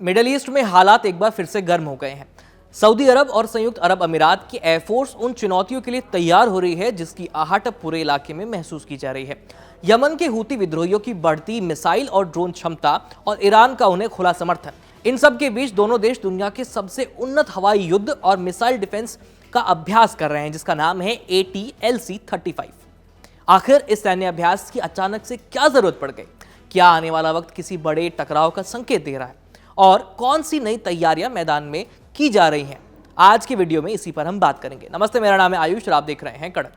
Middle east में हालात एक बार फिर से गर्म हो गए हैं। सऊदी अरब और संयुक्त अरब अमीरात की एयरफोर्स उन चुनौतियों के लिए तैयार हो रही है जिसकी आहट अब पूरे इलाके में महसूस की जा रही है। यमन के हूती विद्रोहियों की बढ़ती मिसाइल और ड्रोन क्षमता और ईरान का उन्हें खुला समर्थन, इन सब के बीच दोनों देश दुनिया के सबसे उन्नत हवाई युद्ध और मिसाइल डिफेंस का अभ्यास कर रहे हैं, जिसका नाम है ATLC-35। आखिर इस सैन्य अभ्यास की अचानक से क्या जरूरत पड़ गई? क्या आने वाला वक्त किसी बड़े टकराव का संकेत दे रहा है? और कौन सी नई तैयारियां मैदान में की जा रही हैं? आज की वीडियो में इसी पर हम बात करेंगे। नमस्ते, मेरा नाम है आयुष और आप देख रहे हैं कड़क।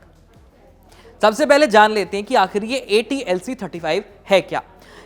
सबसे पहले जान लेते हैं कि आखिर ये ATLC-35 है क्या।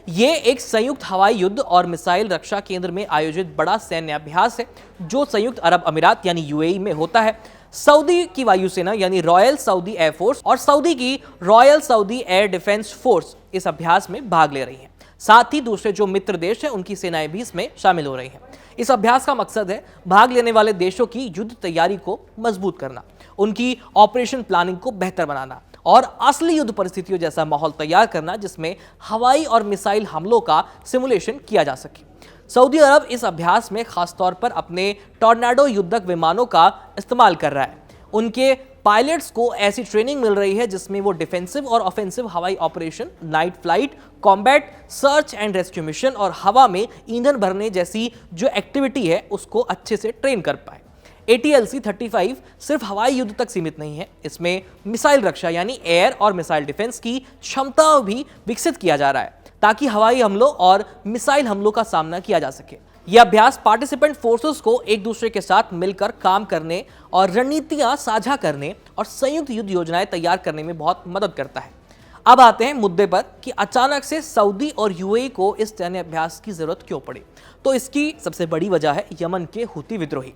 ये एक संयुक्त हवाई युद्ध और मिसाइल रक्षा केंद्र में आयोजित बड़ा सैन्य अभ्यास है जो संयुक्त अरब अमीरात यानी UAE में होता है। सऊदी की वायुसेना यानी रॉयल सऊदी एयरफोर्स और सऊदी की royal Saudi air defence force इस अभ्यास में भाग ले रही हैं। साथ ही दूसरे जो मित्र देश हैं उनकी सेनाएं भी इसमें शामिल हो रही हैं। इस अभ्यास का मकसद है भाग लेने वाले देशों की युद्ध तैयारी को मजबूत करना, उनकी ऑपरेशन प्लानिंग को बेहतर बनाना और असली युद्ध परिस्थितियों जैसा माहौल तैयार करना जिसमें हवाई और मिसाइल हमलों का सिमुलेशन किया जा सके। सऊदी अरब इस अभ्यास में खासतौर पर अपने टॉर्नेडो युद्धक विमानों का इस्तेमाल कर रहा है। उनके पायलट्स को ऐसी ट्रेनिंग मिल रही है जिसमें वो डिफेंसिव और ऑफेंसिव हवाई operation, night flight, combat, search and rescue mission और हवा में ईंधन भरने जैसी जो एक्टिविटी है उसको अच्छे से ट्रेन कर पाए। ATLC-35 सिर्फ हवाई युद्ध तक सीमित नहीं है, इसमें मिसाइल रक्षा यानी एयर और मिसाइल डिफेंस की क्षमता भी विकसित किया जा रहा है ताकि हवाई हमलों और मिसाइल हमलों का सामना किया जा सके। यह अभ्यास पार्टिसिपेंट फोर्सेस को एक दूसरे के साथ मिलकर काम करने और रणनीतियां साझा करने और संयुक्त युद्ध योजनाएं तैयार करने में बहुत मदद करता है। अब आते हैं मुद्दे पर कि अचानक से सऊदी और UAE को इस सैन्य अभ्यास की जरूरत क्यों पड़ी। तो इसकी सबसे बड़ी वजह है यमन के हूती विद्रोही।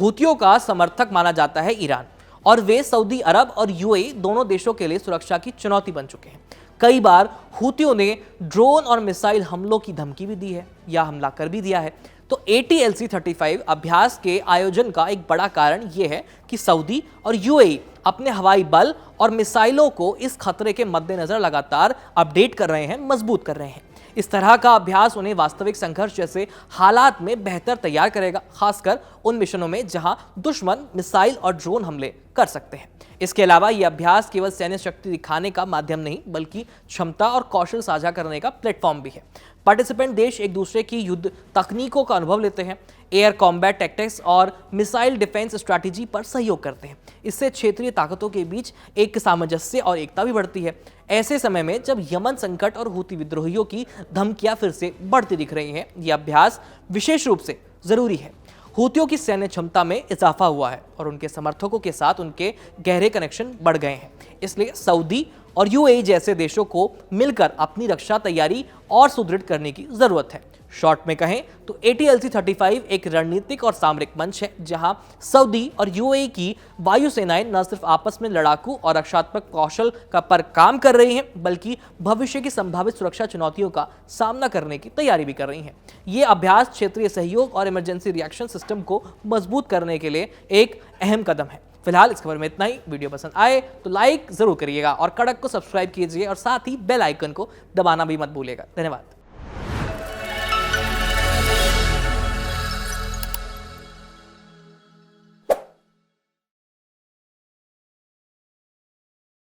हूतियों का समर्थक माना जाता है ईरान और वे सऊदी अरब और UAE दोनों देशों के लिए सुरक्षा की चुनौती बन चुके हैं। कई बार हूतियों ने ड्रोन और मिसाइल हमलों की धमकी भी दी है या हमला कर भी दिया है। तो ATLC-35 अभ्यास के आयोजन का एक बड़ा कारण यह है कि सऊदी और UAE अपने हवाई बल और मिसाइलों को इस खतरे के मद्देनजर लगातार अपडेट कर रहे हैं, मजबूत कर रहे हैं। इस तरह का अभ्यास उन्हें वास्तविक संघर्ष जैसे हालात में बेहतर तैयार करेगा, खासकर उन मिशनों में जहां दुश्मन मिसाइल और ड्रोन हमले कर सकते हैं। इसके अलावा यह अभ्यास केवल सैन्य शक्ति दिखाने का माध्यम नहीं बल्कि क्षमता और कौशल साझा करने का प्लेटफॉर्म भी है। पार्टिसिपेंट देश एक दूसरे की युद्ध तकनीकों का अनुभव लेते हैं, एयर कॉम्बैट टैक्टिक्स और मिसाइल डिफेंस स्ट्रैटेजी पर सहयोग करते हैं। इससे क्षेत्रीय ताकतों के बीच एक सामंजस्य और एकता भी बढ़ती है। ऐसे समय में जब यमन संकट और हूती विद्रोहियों की धमकियां फिर से बढ़ती दिख रही हैं, यह अभ्यास विशेष रूप से जरूरी है। हूतियों की सैन्य क्षमता में इजाफा हुआ है और उनके समर्थकों के साथ उनके गहरे कनेक्शन बढ़ गए हैं। इसलिए सऊदी और UAE जैसे देशों को मिलकर अपनी रक्षा तैयारी और सुदृढ़ करने की जरूरत है। शॉर्ट में कहें तो ATLC-35 एक रणनीतिक और सामरिक मंच है जहां सऊदी और UAE की वायुसेनाएं न सिर्फ आपस में लड़ाकू और रक्षात्मक कौशल पर काम कर रही हैं बल्कि भविष्य की संभावित सुरक्षा चुनौतियों का सामना करने की तैयारी भी कर रही हैं। ये अभ्यास क्षेत्रीय सहयोग और इमरजेंसी रिएक्शन सिस्टम को मजबूत करने के लिए एक अहम कदम है। फिलहाल इस खबर में इतना ही। वीडियो पसंद आए तो लाइक जरूर करिएगा और कड़क को सब्सक्राइब कीजिए और साथ ही बेल आइकन को दबाना भी मत भूलिएगा। धन्यवाद।